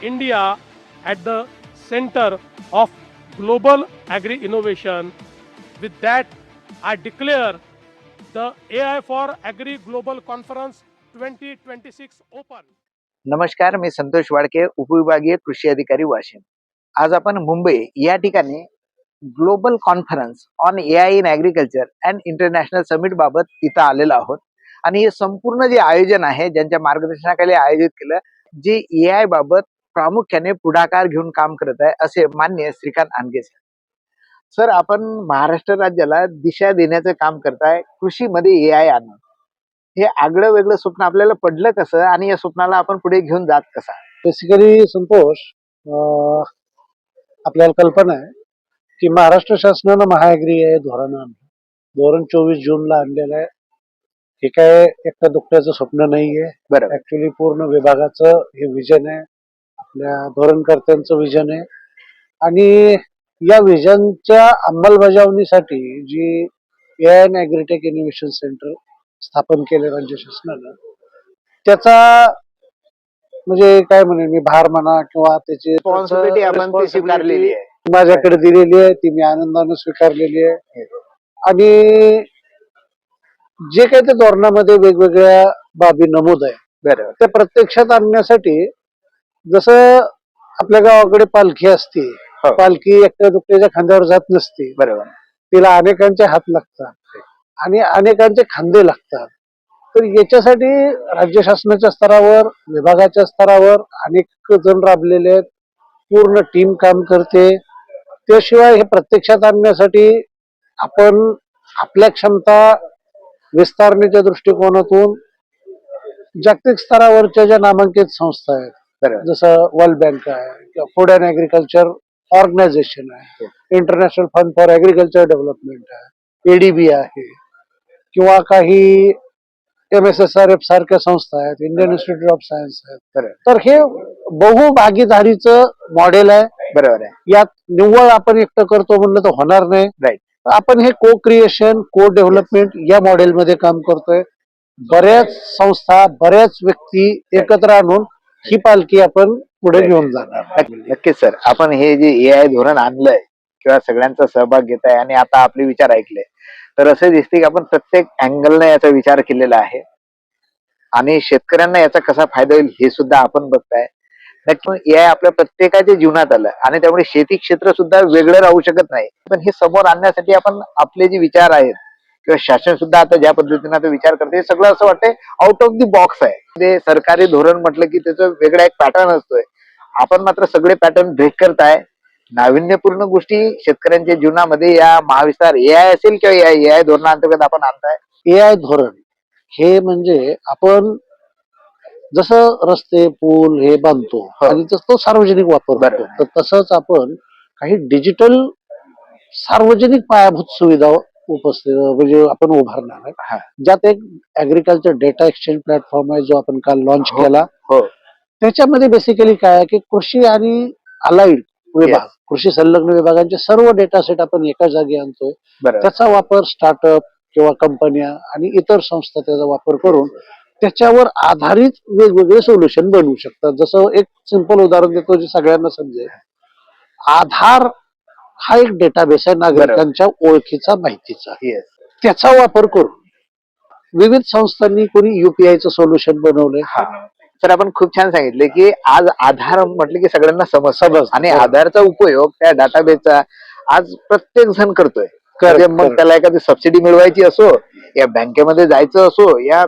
India at the center of global agri innovation. With that, I declare the AI for Agri Global Conference 2026 open. नमस्कार, मी संतोष वाडके, उपविभागीय कृषी अधिकारी वाशिम. आज आपण मुंबई या ठिकाणी global conference on AI in agriculture and international summit बाबत इथं आलेलो आहोत. आणि हे संपूर्ण जे आयोजन आहे, ज्यांच्या मार्गदर्शनाखाली आयोजित केलं, जे एआय बाबत प्रामुख्याने पुढाकार घेऊन काम करत आहे, असे माननीय श्रीकांत आणगे सर. सर, आपण महाराष्ट्र राज्याला दिशा देण्याचं काम करताय, कृषीमध्ये एआय आणणं. हे आगळं वेगळं स्वप्न आपल्याला पडलं कसं आणि या स्वप्नाला आपण पुढे घेऊन जात कसा? बेसिकली संतोष, आपल्याला कल्पना आहे की महाराष्ट्र शासनानं महाॲग्री धोरण आणलं. धोरण 24 जूनला आणलेलं आहे. हे काय एकट्या दुकट्याचं स्वप्न नाहीये. बरोबर. ऍक्च्युली पूर्ण विभागाचं हे विजन आहे, आपल्या धोरणकर्त्यांचं विजन आहे. आणि या विजनच्या अंमलबजावणीसाठी जी AI and agritech innovation centre स्थापन केले राज्य शासनानं, त्याचा म्हणजे काय म्हणेल मी, भार म्हणा किंवा त्याची रिस्पॉन्सिबिलिटी आपण ती स्वीकारलेली आहे. माझ्याकडे दिलेली आहे, ती मी आनंदाने स्वीकारलेली आहे. आणि जे काही त्या धोरणामध्ये वेगवेगळ्या बाबी नमूद आहे, बरोबर, त्या प्रत्यक्षात आणण्यासाठी जसं आपल्या गावाकडे पालखी असते, पालखी एकट्या दुकट्याच्या खांद्यावर जात नसते. बरोबर. तिला अनेकांचे हात लागतात आणि अनेकांचे खांदे लागतात. तर याच्यासाठी राज्य शासनाच्या स्तरावर, विभागाच्या स्तरावर अनेक जण राबलेले आहेत, पूर्ण टीम काम करते. त्याशिवाय हे प्रत्यक्षात आणण्यासाठी आपण आपल्या क्षमता विस्तारण्याच्या दृष्टिकोनातून जागतिक स्तरावरच्या ज्या नामांकित संस्था आहेत, जसं वर्ल्ड बँक आहे किंवा फूड अँड ॲग्रिकल्चर ऑर्गनायझेशन आहे, international fund for agriculture development आहे, एडीबी आहे, किंवा काही MSSRF सारख्या संस्था आहेत, इंडियन इन्स्टिट्यूट ऑफ सायन्स आहेत. तर हे बहुभागीदारीचं मॉडेल आहे. बरोबर आहे. यात निव्वळ आपण एकटं करतो म्हणलं तर होणार नाही. राईट. आपण हे को क्रिएशन, को डेव्हलपमेंट या मॉडेलमध्ये काम करतोय. बऱ्याच संस्था, बऱ्याच व्यक्ती एकत्र आणून ही पालखी आपण पुढे घेऊन जाणार. नक्कीच सर, आपण हे जे एआय धोरण आणलंय किंवा सगळ्यांचा सहभाग घेत आहे आणि आता आपले विचार ऐकले, तर असं दिसते की आपण प्रत्येक अँगलने याचा विचार केलेला आहे आणि शेतकऱ्यांना याचा कसा फायदा होईल हे सुद्धा आपण बघताय. नक्की एआय आपल्या प्रत्येकाच्या जीवनात आलं आणि त्यामुळे शेती क्षेत्र सुद्धा वेगळं राहू शकत नाही. पण हे समोर आणण्यासाठी आपण आपले जे विचार आहेत किंवा शासन सुद्धा आता ज्या पद्धतीने आता विचार करते, हे सगळं असं वाटतंय आउट ऑफ दी बॉक्स आहे. ते सरकारी धोरण म्हटलं की त्याचं वेगळा एक पॅटर्न असतोय. आपण मात्र सगळे पॅटर्न ब्रेक करताय. नाविन्यपूर्ण गोष्टी शेतकऱ्यांच्या जीवनामध्ये या महाविस्तार एआय असेल किंवा एआय धोरणाअंतर्गत आपण आणताय. एआय धोरण हे म्हणजे आपण जसं रस्ते, पूल हे बांधतो आणि तो सार्वजनिक वापर करतो, तर तसंच आपण काही डिजिटल सार्वजनिक पायाभूत सुविधा म्हणजे आपण उभारणार आहे. ज्यात एक ऍग्रिकल्चर डेटा एक्सचेंज प्लॅटफॉर्म आहे, जो आपण काल लॉन्च केला. त्याच्यामध्ये बेसिकली काय आहे की कृषी आणि अलाइड विभाग, कृषी संलग्न विभागांचे सर्व डेटा सेट आपण एका जागी आणतोय. त्याचा वापर स्टार्टअप किंवा कंपन्या आणि इतर संस्था त्याचा वापर करून त्याच्यावर आधारित वेगवेगळे सोल्युशन बनवू शकतात. जसं एक सिंपल उदाहरण देतो जे सगळ्यांना समजेल. आधार हा एक डेटाबेस आहे नागरिकांच्या ओळखीचा, माहितीचा. त्याचा वापर करून विविध संस्थांनी कोणी युपीआयचं सोल्युशन बनवलंय. तर आपण खूप छान सांगितले की आज आधार म्हटलं की सगळ्यांना समज आणि आधारचा उपयोग त्या डाटाबेसचा आज प्रत्येक जण करतोय. मग त्याला एखादी सबसिडी मिळवायची असो या बँकेमध्ये जायचं असो, या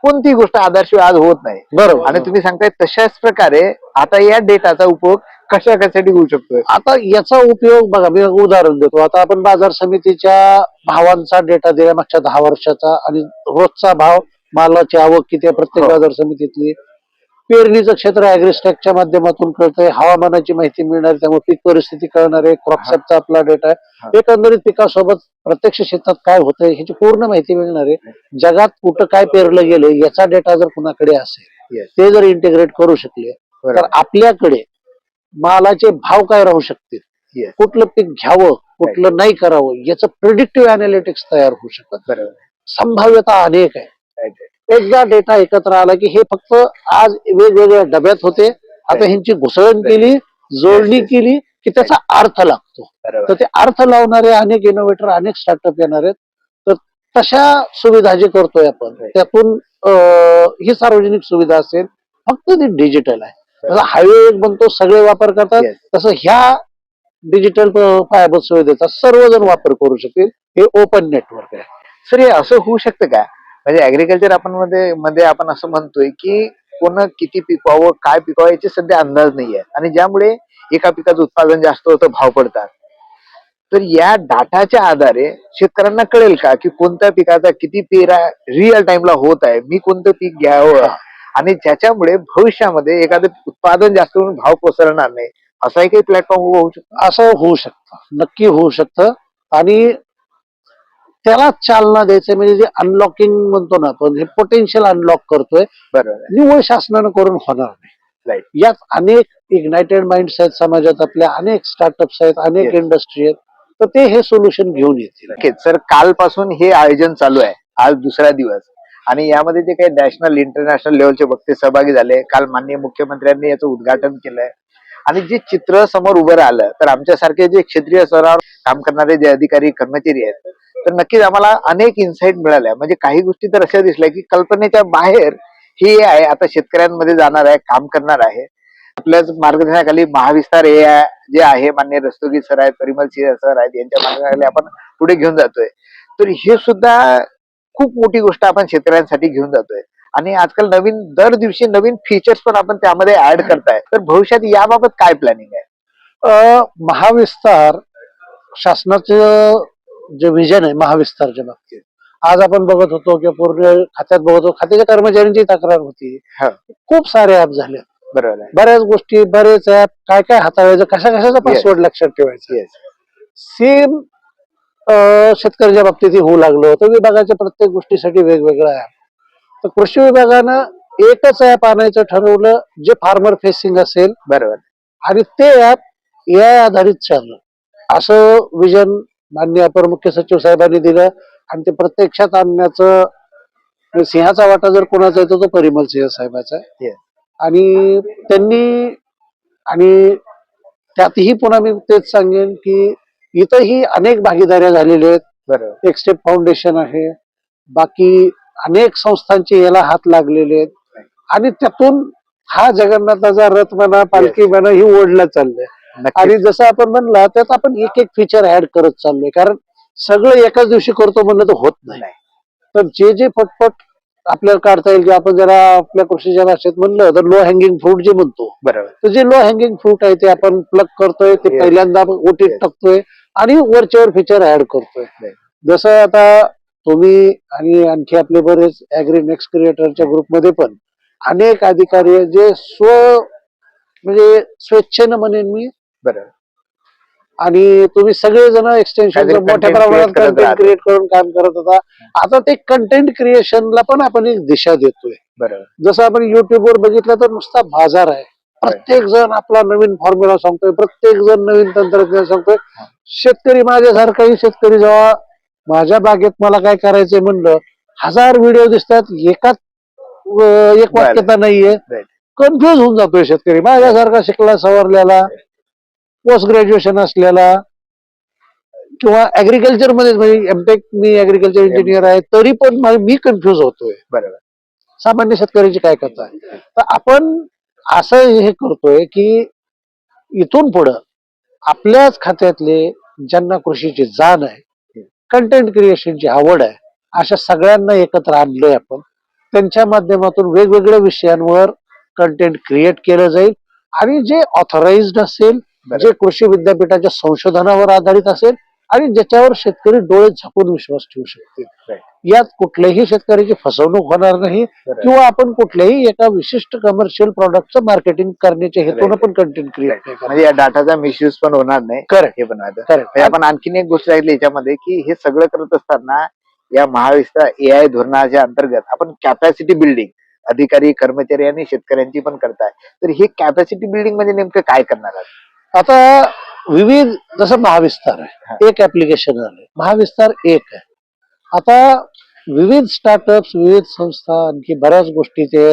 कोणती गोष्ट आधारशिवाय आज होत नाही. बरोबर. आणि तुम्ही सांगताय तशाच प्रकारे आता या डेटाचा उपयोग कशासाठी होऊ शकतोय. आता याचा उपयोग बघा, मी उदाहरण देतो. आता आपण बाजार समितीच्या भावांचा डेटा दिला मागच्या 10 वर्षाचा आणि रोजचा भाव, मालाची आवक किती आहे प्रत्येक बाजार समितीतली, पेरणीचं क्षेत्र ॲग्रिस्टॅकच्या माध्यमातून कळतंय, हवामानाची माहिती मिळणार, त्यामुळे पीक परिस्थिती कळणार आहे, क्रॉपसॅपचा आपला डेटा आहे, एकंदरीत पिकासोबत प्रत्यक्ष शेतात काय होतंय ह्याची पूर्ण माहिती मिळणार आहे. जगात कुठं काय पेरलं गेलं याचा डेटा जर कुणाकडे असेल, ते जर इंटिग्रेट करू शकले, तर आपल्याकडे मालाचे भाव काय राहू शकतील, कुठलं पीक घ्यावं, कुठलं नाही करावं, याचं प्रिडिक्टिव्ह अनालिटिक्स तयार होऊ शकतात. संभाव्यता अनेक आहे. एकदा डेटा एकत्र आला की हे फक्त आज वेगवेगळ्या डब्यात होते आता ह्यांची घुसळण केली, जोडणी केली की त्याचा अर्थ लागतो. तर ते अर्थ लावणारे अनेक इनोव्हेटर, अनेक स्टार्टअप येणार आहेत. तर तशा सुविधा जे करतोय आपण त्यातून ही सार्वजनिक सुविधा असेल, फक्त ती डिजिटल आहे. जसं हायवे एक बनतो, सगळे वापर करतात, तसं ह्या डिजिटल पायाभूत सुविधेचा सर्वजण वापर करू शकतील. हे ओपन नेटवर्क आहे. सर हे असं होऊ शकतं का, म्हणजे ऍग्रिकल्चर आपण मध्ये आपण असं म्हणतोय की कोण किती पिकवावं, काय पिकवावं याचे सध्या अंदाज नाहीये, आणि ज्यामुळे एका पिकाचं उत्पादन जास्त होतं, भाव पडतात. तर या डाटाच्या आधारे शेतकऱ्यांना कळेल का की कोणत्या पिकाचा किती पेरा रिअल टाइमला होत आहे, मी कोणतं पीक घ्यावं, आणि ज्याच्यामुळे भविष्यामध्ये एखादं उत्पादन जास्त होऊन भाव कोसळणार नाही, असाही काही प्लॅटफॉर्म होऊ शकतो? असं होऊ शकतं, नक्की होऊ शकतं. आणि त्याला चालना द्यायचं म्हणजे जे अनलॉकिंग म्हणतो ना आपण, हे पोटेन्शियल अनलॉक करतोय. बरोबर. निव्वळ शासनानं करून होणार नाही. राईट. यात अनेक इग्नायटेड माइंड्स आहेत समाजात, आपल्या अनेक स्टार्टअप्स आहेत, अनेक इंडस्ट्री आहेत. तर ते हे सोल्युशन घेऊन येतील. नक्कीच सर, कालपासून हे आयोजन चालू आहे, आज दुसरा दिवस, आणि यामध्ये जे काही नॅशनल इंटरनॅशनल लेवलचे वक्ते सहभागी झाले, काल माननीय मुख्यमंत्र्यांनी याचं उद्घाटन केलंय. आणि जे चित्र समोर उभं राहिलं, तर आमच्यासारखे जे क्षेत्रीय स्तरावर काम करणारे जे अधिकारी कर्मचारी आहेत, तर नक्कीच आम्हाला अनेक इन्साइट मिळाल्या. म्हणजे काही गोष्टी तर अशा दिसल्या की कल्पनेच्या बाहेर हे आहे, आता शेतकऱ्यांमध्ये जाणार आहे, काम करणार आहे. आपल्याच मार्गदर्शनाखाली महाविस्तार AI जे आहे, मान्य रस्तोगी सर आहेत, परिमल सिंह सर आहेत, यांच्या मार्गदर्शनाखाली आपण पुढे घेऊन जातोय. तर हे सुद्धा खूप मोठी गोष्ट आपण शेतकऱ्यांसाठी घेऊन जातोय. आणि आजकाल नवीन दर दिवशी नवीन फीचर्स पण आपण त्यामध्ये ऍड करताय. तर भविष्यात याबाबत काय प्लॅनिंग आहे? महाविस्तार शासनाचं जे विजन आहे महाविस्तारच्या बाबतीत, आज आपण बघत होतो की पूर्ण खात्यात बघत होतो, खात्याच्या कर्मचाऱ्यांची तक्रार होती. खूप सारे ऍप झाले, बरोबर आहे. बऱ्याच गोष्टी, बरेच ऍप, काय काय हाताळायचं, कशाचा पासवर्ड लक्षात ठेवायचं. सेम शेतकऱ्याच्या बाबतीत होऊ लागलं होतं. विभागाच्या प्रत्येक गोष्टीसाठी वेगवेगळा ऍप. तर कृषी विभागानं एकच ऍप आणायचं ठरवलं जे फार्मर फेसिंग असेल. बरोबर. आणि ते ऍप AI आधारित चाललं, असं विजन माननीय अपर मुख्य सचिव साहेबांनी दिलं. आणि ते प्रत्यक्षात आणण्याचं सिंहाचा वाटा जर कोणाचा येतो तो परिमल सिंह साहेबाचा आहे. आणि त्यांनी, आणि त्यातही पुन्हा मी तेच सांगेन की इथंही अनेक भागीदाऱ्या झालेल्या आहेत. बरोबर. एक स्टेप फाउंडेशन आहे, बाकी अनेक संस्थांचे याला हात लागलेले आहेत. आणि त्यातून हा जगन्नाथाचा रथ म्हणा, पालखी म्हणा, ही ओढला चाललंय. आणि जसं आपण म्हणला, त्यात आपण एक एक फीचर ऍड करत चाललोय, कारण सगळं एकाच दिवशी करतो म्हणलं तर होत नाही. तर जे जे पटपट आपल्याला काढता येईल, की आपण जरा आपल्या कृषीच्या भाषेत म्हणलं तर लो हँगिंग फ्रूट जे म्हणतो. बरोबर. तर जे लो हँगिंग फ्रूट आहे ते आपण प्लग करतोय, ते पहिल्यांदा ओटीत टाकतोय आणि वरच्यावर फीचर ऍड करतोय. जसं आता तुम्ही आणि आणखी आपले बरेच ऍग्री नेक्स्ट क्रिएटरच्या ग्रुपमध्ये पण अनेक अधिकारी आहेत जे म्हणजे स्वेच्छेनं म्हणेन मी. बरोबर. आणि तुम्ही सगळेजण एक्सटेन्शन मोठ्या प्रमाणात कंटेंट क्रिएट करून काम करत होता. आता ते कंटेंट क्रिएशनला पण आपण एक दिशा देतोय. बरोबर. जसं आपण युट्यूबवर बघितलं तर नुसता बाजार आहे, प्रत्येक जण आपला नवीन फॉर्म्युला सांगतोय, प्रत्येक जण नवीन तंत्रज्ञान सांगतोय. शेतकरी माझ्यासारखाही शेतकरी जेव्हा माझ्या बागेत मला काय करायचंय म्हणलं, 1000 व्हिडिओ दिसतात, एक वाक्यता नाहीये, कन्फ्युज होऊन जातोय शेतकरी. माझ्यासारखा शिकला सवरलेला, पोस्ट ग्रॅज्युएशन असलेला, किंवा ऍग्रिकल्चर मध्ये, म्हणजे एमटेक, मी ऍग्रिकल्चर इंजिनियर आहे, तरी पण मी कन्फ्युज होतोय. बरोबर. सामान्य शेतकऱ्याची काय कथा आहे. तर आपण असं हे करतोय की इथून पुढं आपल्याच खात्यातले ज्यांना कृषीची जाण आहे, कंटेंट क्रिएशनची आवड आहे, अशा सगळ्यांना एकत्र आणलोय आपण. त्यांच्या माध्यमातून वेगवेगळ्या विषयांवर कंटेंट क्रिएट केलं जाईल. आणि जे ऑथराइज्ड असेल, जे कृषी विद्यापीठाच्या संशोधनावर आधारित असेल, आणि ज्याच्यावर शेतकरी डोळे झाकून विश्वास ठेवू शकतील. यात कुठल्याही शेतकऱ्याची फसवणूक होणार नाही, किंवा आपण कुठल्याही एका विशिष्ट कमर्शियल प्रॉडक्टचं मार्केटिंग करण्याच्या हेतून पण कंटेंट क्रिएट नाही, म्हणजे या डाटाचा मिसयूज पण होणार नाही. करेक्ट. हे पण आहे. आपण आणखीन एक गोष्ट सांगितली याच्यामध्ये, की हे सगळं करत असताना या महाविस्तार AI धोरणाच्या अंतर्गत आपण कॅपॅसिटी बिल्डिंग अधिकारी, कर्मचारी आणि शेतकऱ्यांची पण करताय. तर हे कॅपॅसिटी बिल्डिंग म्हणजे नेमकं काय करणार आहात? आता विविध, जसं महाविस्तार आहे एक ऍप्लिकेशन आहे, महाविस्तार एक आहे. आता विविध स्टार्टअप्स, विविध संस्था, आणखी बऱ्याच गोष्टी ते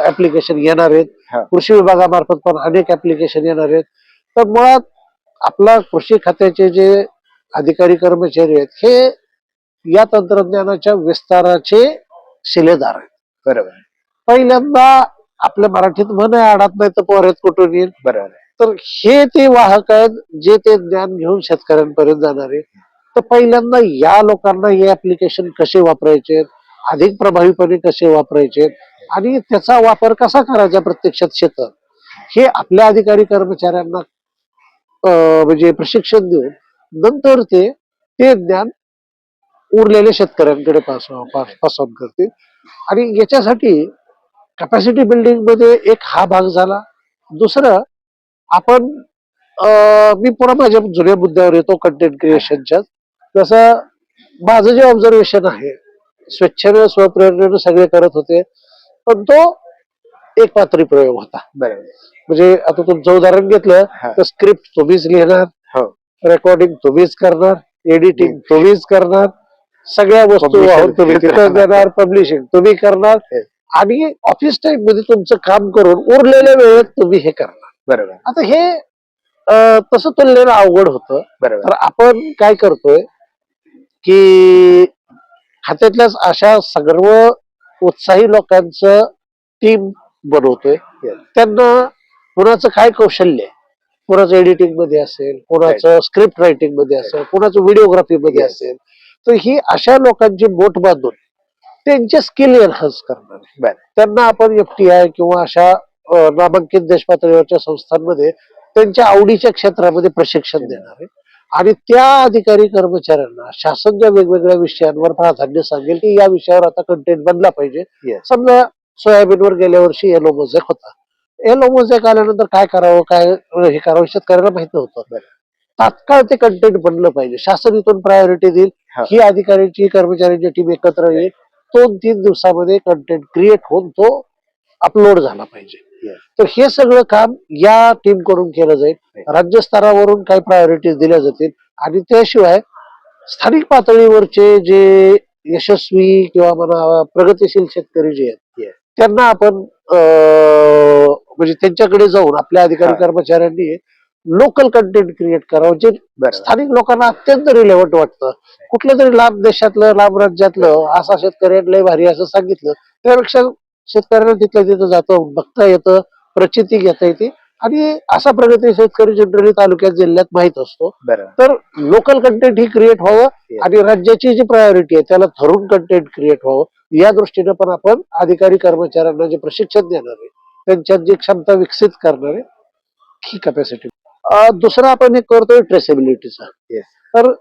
ऍप्लिकेशन येणार आहेत. हा. कृषी विभागामार्फत पण अनेक ऍप्लिकेशन येणार आहेत. तर मुळात आपला कृषी खात्याचे जे अधिकारी कर्मचारी आहेत हे या तंत्रज्ञानाच्या विस्ताराचे शिलेदार आहेत. बरोबर पहिल्यांदा आपल्या मराठीत म्हण आहे, अडात नाही तर पोऱ्यात कुठून येईल. बरोबर तर हे ते वाहक आहेत जे ते ज्ञान घेऊन शेतकऱ्यांपर्यंत जाणार आहे. तर पहिल्यांदा या लोकांना हे ऍप्लिकेशन कसे वापरायचे, अधिक प्रभावीपणे कसे वापरायचे आणि त्याचा वापर कसा करायचा प्रत्यक्षात शेतात, हे आपल्या अधिकारी कर्मचाऱ्यांना म्हणजे प्रशिक्षण देऊन नंतर ते ज्ञान उरलेल्या शेतकऱ्यांकडे पास ऑन करतील. आणि याच्यासाठी कॅपॅसिटी बिल्डिंग मध्ये एक हा भाग झाला. दुसरं आपण मी पुन्हा माझ्या जुन्या मुद्द्यावर येतो कंटेंट क्रिएशनच्या. तसं माझं जे ऑब्झर्वेशन आहे, स्वेच्छेने स्वप्रेरणेने सगळे करत होते, पण तो एक पात्री प्रयोग होता. बरोबर म्हणजे आता तुमचं उदाहरण घेतलं तर स्क्रिप्ट तुम्हीच लिहिणार, रेकॉर्डिंग तुम्हीच करणार, एडिटिंग तुम्हीच करणार, सगळ्या वस्तू वाहून तुम्ही तिथं देणार, पब्लिशिंग तुम्ही करणार आणि ऑफिस टाइम मध्ये तुमचं काम करून उरलेल्या वेळेत तुम्ही हे करणार. बरोबर आता हे तसं तुलनेनं अवघड होतं. बरोबर तर आपण काय करतोय की खात्यातल्याच अशा सर्व उत्साही लोकांचं टीम बनवतोय. त्यांना कुणाचं काय कौशल्य आहे, कुणाचं एडिटिंग मध्ये असेल, कुणाचं स्क्रिप्ट रायटिंग मध्ये असेल, कुणाचं व्हिडिओग्राफी मध्ये असेल, तर ही अशा लोकांची बोट बांधून त्यांचे स्किल एनहान्स करणार. त्यांना आपण FTI किंवा अशा नामांकित देश पातळीवरच्या संस्थांमध्ये त्यांच्या आवडीच्या क्षेत्रामध्ये प्रशिक्षण देणार आहे. आणि त्या अधिकारी कर्मचाऱ्यांना शासन ज्या वेगवेगळ्या विषयांवर प्राधान्य सांगेल की या विषयावर आता कंटेंट बनला पाहिजे. समजा सोयाबीनवर गेल्या वर्षी येलो मोझॅक होता. येलो मोझॅक आल्यानंतर काय करावं, काय हे करावं शेतकऱ्याला माहित नव्हतं. तात्काळ ते कंटेंट बनलं पाहिजे. शासन इथून प्रायोरिटी देईल. ही अधिकाऱ्यांची कर्मचाऱ्यांची टीम एकत्र येईल. 2-3 दिवसामध्ये कंटेंट क्रिएट होऊन तो अपलोड झाला पाहिजे. तर हे सगळं काम या टीम करून केलं जाईल. राज्य स्तरावरून काही प्रायोरिटीज दिल्या जातील आणि त्याशिवाय स्थानिक पातळीवरचे जे यशस्वी किंवा म्हणा प्रगतीशील शेतकरी जे आहेत त्यांना आपण म्हणजे त्यांच्याकडे जाऊन आपल्या अधिकारी कर्मचाऱ्यांनी लोकल कंटेंट क्रिएट करावं जे स्थानिक लोकांना अत्यंत रिलेव्हंट वाटतं. कुठल्या तरी लांब देशातलं, लांब राज्यातलं असा शेतकरी लय भारी असं सांगितलं त्यापेक्षा शेतकऱ्यांना तिथल्या तिथं जातं, बघता येतं, प्रचिती घेता येते आणि असा प्रगती शेतकरी जनरली तालुक्यात जिल्ह्यात माहित असतो. तर लोकल कंटेंट ही क्रिएट व्हावं आणि राज्याची जी प्रायोरिटी आहे त्याला धरून कंटेंट क्रिएट व्हावं या दृष्टीने पण आपण अधिकारी कर्मचाऱ्यांना जे प्रशिक्षण देणार आहे, त्यांच्यात जी क्षमता विकसित करणार आहे ही कॅपॅसिटी. दुसरा आपण हे करतोय ट्रेसेबिलिटीचा. तर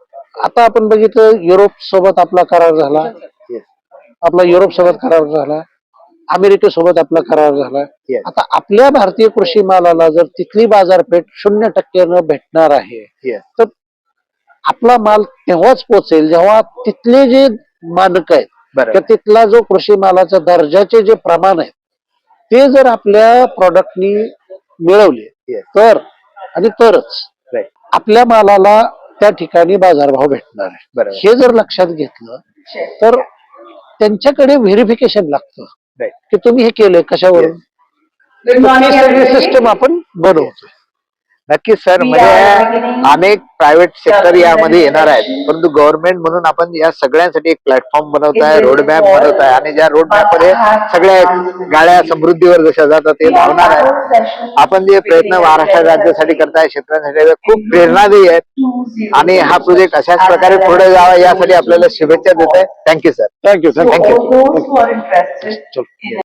आता आपण बघितलं युरोप सोबत आपला करार झाला, युरोप सोबत करार झाला, अमेरिकेसोबत आपला करार झाला. आता आपल्या भारतीय कृषी मालाला जर तिथली बाजारपेठ 0% भेटणार आहे तर आपला माल तेव्हाच पोहोचेल जेव्हा तिथले जे मानक आहेत, तिथला जो कृषी मालाच्या दर्जाचे जे प्रमाण आहे ते जर आपल्या प्रॉडक्टनी मिळवले तर आणि तरच आपल्या मालाला त्या ठिकाणी बाजारभाव भेटणार आहे. हे जर लक्षात घेतलं तर त्यांच्याकडे व्हेरिफिकेशन लागतं की तुम्ही हे केलंय कशावरून. सिस्टम आपण बनवतो. नक्कीच सर. म्हणजे अनेक प्रायव्हेट सेक्टर यामध्ये येणार आहेत, परंतु गव्हर्नमेंट म्हणून आपण या सगळ्यांसाठी एक प्लॅटफॉर्म बनवताय, रोडमॅप बनवताय आणि ज्या रोडमॅप मध्ये सगळ्या गाड्या समृद्धीवर जशा जातात ते धावणार आहेत. आपण जे प्रयत्न महाराष्ट्र राज्यासाठी करताय, क्षेत्रासाठी खूप प्रेरणादायी आहेत आणि हा प्रोजेक्ट अशाच प्रकारे पुढे जावा यासाठी आपल्याला शुभेच्छा देत आहे. Thank you sir. थँक्यू. थँक्यू.